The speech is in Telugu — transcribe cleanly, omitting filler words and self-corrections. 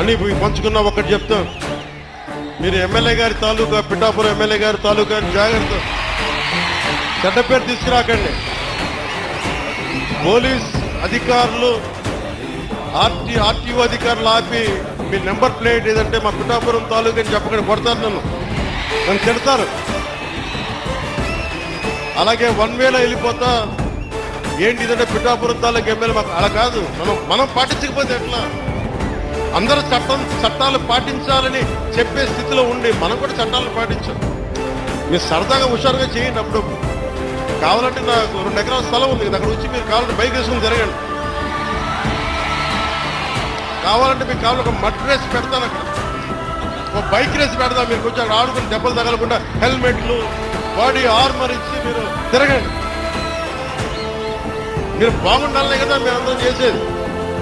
అని పంచుకున్న ఒకటి చెప్తాం, మీరు ఎమ్మెల్యే గారి తాలూకా, పిఠాపురం ఎమ్మెల్యే గారి తాలూకా జాగ్రత్త, చెడ్డ పేరు తీసుకురాకండి. పోలీస్ అధికారులు, ఆర్టీఓ అధికారులు ఆపి మీ నెంబర్ ప్లేట్ ఏదంటే మా పిఠాపురం తాలూకా అని చెప్పకుండా కొడతారు, నన్ను తిడతారు. అలాగే 1 వేలో వెళ్ళిపోతా ఏంటి ఇదంటే పిఠాపురం తాలూకా ఎమ్మెల్యే, మాకు అలా కాదు. మనం పాటించకపోతే ఎట్లా? అందరూ చట్టాలు పాటించాలని చెప్పే స్థితిలో ఉండి మనం కూడా చట్టాలను పాటించాం. మీరు సరదాగా హుషారుగా చేయండి. అప్పుడు కావాలంటే నాకు 2 ఎకరాల స్థలం ఉంది కదా, అక్కడ వచ్చి మీరు కావాలంటే బైక్ వేసుకుని జరగండి. కావాలంటే మీకు కావాలి ఒక మడ్ రేస్ పెడతాను, అక్కడ ఒక బైక్ రేస్ పెడతాం. మీరు కొంచెం అక్కడ ఆడుకుని దెబ్బలు తగలకుండా హెల్మెట్లు, బాడీ ఆర్మర్ ఇచ్చి మీరు తిరగండి. మీరు బాగుండాలనే కదా మీరు అందరం చేసేది.